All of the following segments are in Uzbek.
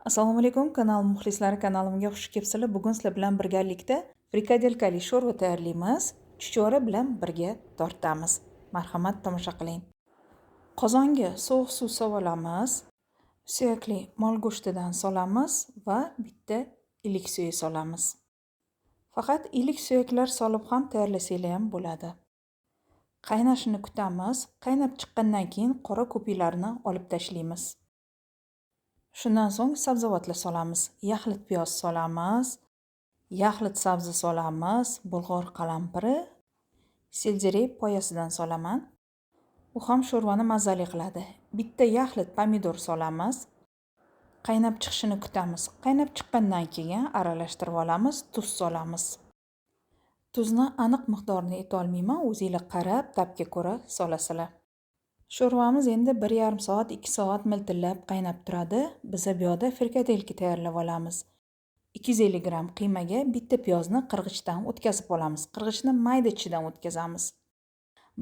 Assalomu alaykum kanal muxlislari, kanalimga xush kelibsizlar. Bugun sizlar bilan birgalikda frikadelkali sho'rva tayyorlaymiz. Chuchvara bilan birga tortamiz. Marhamat, tomosha qiling. Qozonga sovuq suv solamiz. Suyakli mol go'shtidan solamiz va bitta ilik suyi solamiz. Faqat ilik suyaklar solib ham tayyorlasanglar ham bo'ladi. Qaynashini kutamiz. Qaynab chiqqandan keyin qora ko'piklarni olib tashlaymiz. Shundan so'ng sabzavotlar solamiz. Yaxlit piyoz solamiz, yaxlit sabzi solamiz, bulg'or qalampiri, selderey poyasidan solaman. U ham sho'rvani mazali qiladi. Bitta yaxlit pomidor solamiz. Qaynab chiqishini kutamiz. Qaynab chiqqandan keyin aralashtirib olamiz, tuz solamiz. Tuzni aniq miqdorini aytolmayman, o'zingizlar qarab, tabga ko'ra solasizlar. Sho'rvamiz endi 1,5 soat, 2 soat miltillab qaynab turadi. Biz bu yerda frikadelka tayyorlab olamiz. 250 gram qiymaga bitta piyozni qirg'ichdan o'tkazib olamiz. Qirg'ichni mayda ichidan o'tkazamiz.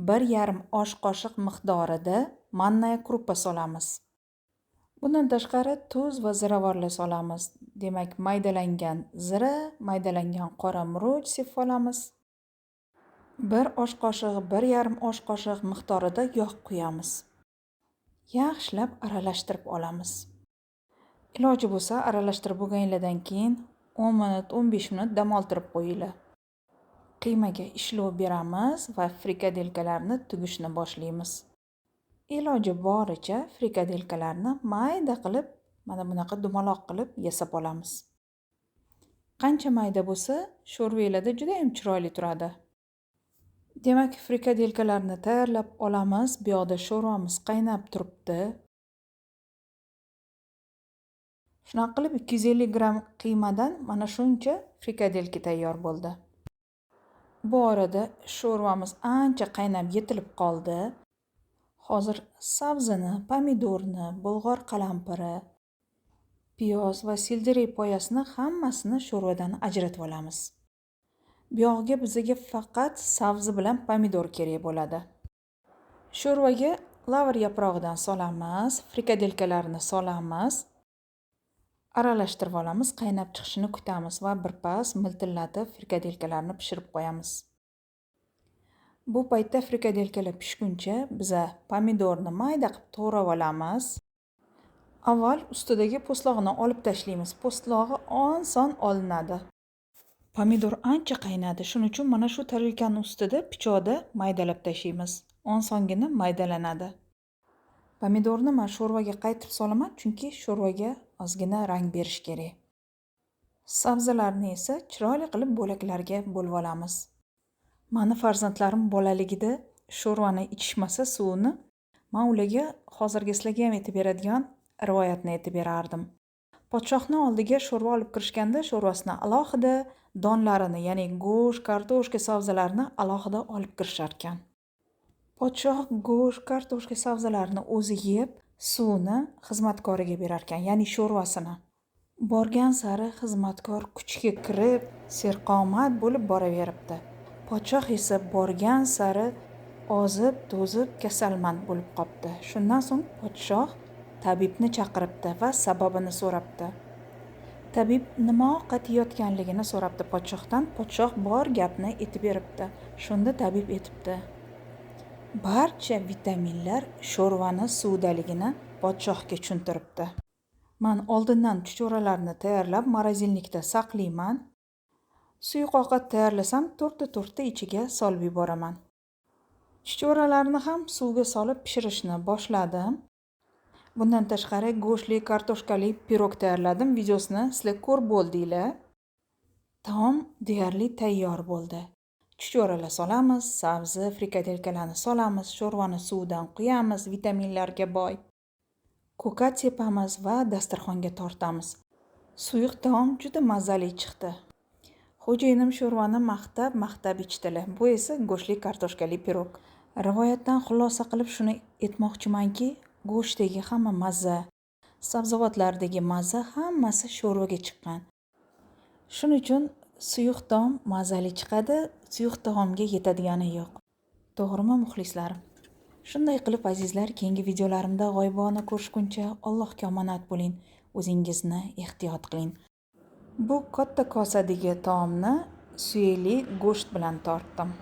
1,5 osh qoshiq miqdorida mannaya kruppa solamiz. Bundan tashqari tuz va ziravorlar solamiz. Demak, maydalangan zira, maydalangan qora murch sepib olamiz. 1 osh qoshiq, 1,5 osh qoshiq miqdorida yog' quyamiz. Yaxshilab aralashtirib olamiz. Iloji bo'lsa, aralashtirib bo'lganingizdan keyin 10 minut, 15 minut dam oldirib qo'yinglar. Qiymaga ishlov beramiz va frikadelkalarni tugishni boshlaymiz. Iloji boricha frikadelkalarni mayda qilib, mana bunaqa dumaloq qilib yasab olamiz. Qancha mayda bo'lsa, sho'rvalarda juda ham chiroyli turadi. Demak, frikadelkalarni tayyorlab olamiz. Bu yoqda sho'rvamiz qaynab turibdi. Shunaqa qilib 250 gram qiymadan mana shuncha frikadelka tayyor bo'ldi. Bu orada sho'rvamiz ancha qaynab yetilib qoldi. Hozir sabzini, pomidorni, bulg'or qalampiri, piyoz va selderey poyasini hammasini sho'rvadan ajratib olamiz. Bu yog'iga bizga faqat sabzi bilan pomidor kerak bo'ladi. Sho'rvaga lavr yaprog'idan solamiz, frikadelkalarni solamiz. Aralashtirib olamiz, qaynab chiqishini kutamiz va birpas miltillatib frikadelkalarni pishirib qo'yamiz. Bu paytda frikadelkalar pishguncha biza pomidorni mayda qilib to'g'rab olamiz. Avval ustidagi po'stlog'ini olib tashlaymiz. Po'stlog'i oson olinadi. Pomidor ancha qaynadi, shuning uchun mana shu tarelkaning ustida pichoqda maydalab tashlaymiz. Osongina maydalanadi. Pomidorni men sho'rvaga qaytib solaman, chunki sho'rvaga ozgina rang berish kerak. Sabzilarni esa chiroyli qilib bo'laklarga bo'lib olamiz. Meni farzandlarim bolaligida sho'rvani ichishmasa suvini, men ularga hozirgi sizlarga ham aytib beradigan rivoyatni aytib berardim. Podshohning oldiga sho'rva olib kirishganda sho'rvasini alohida donlarini, ya'ni go'sht, kartoshka, sabzilarni alohida olib kirishar ekan. Podshoh go'sht, kartoshka, sabzilarni o'zi yeb, suvni xizmatkoriga berar ekan, ya'ni sho'rvasini. Borgan sari xizmatkor kuchga kirib, serqomat bo'lib boraveribdi. Podshoh esa borgan sari ozib, to'zib, kasalmand bo'lib qopti. Shundan so'ng podshoh tabibni chaqiribdi va sababini so'rabdi. Tabib nima ovqat yeyotganligini so'rabdi podshohdan. Podshoh bor gapni aytib beribdi. Shunda tabib aytibdi: barcha vitaminlar sho'rvani suvdaligini podshohga tushuntiribdi. Men oldindan chuchvaralarni tayyorlab morozilnikda saqlayman. Suyuq ovqat tayyorlasam to'rtta ichiga solib yuboraman. Chuchvaralarni ham suvga solib pishirishni boshladim. Bundan tashqari go'shtli, kartoshkali pirog tayyorladim. Videosini sizlar ko'rib bo'ldinglar. Taom deyarli tayyor bo'ldi. Chuchvaralar solamiz, sabzi, frikadelkalarni solamiz, sho'rvani suvidan quyamiz, vitaminlarga boy. Ko'kat sepamiz va dasturxonga tortamiz. Suyuq taom juda mazali chiqdi. Xo'jayinim sho'rvani maqtab ichdilar. Bu esa go'shtli kartoshkali pirog. Rivoyatdan xulosa qilib shuni aytmoqchimanki, go'shtdagi hamma mazza, sabzavotlardagi mazza hammasi sho'rvaga chiqqan. Shuning uchun suyuq taom mazali chiqadi, suyuq taomga yetadigani yo'q. To'g'rimi muxlislarim? Shunday qilib azizlar, keyingi videolarimda g'oyibona ko'rishguncha Allohga omonat bo'ling. o'zingizni ehtiyot qiling. Bu katta kosadagi taomni suyeli go'sht bilan tortdim.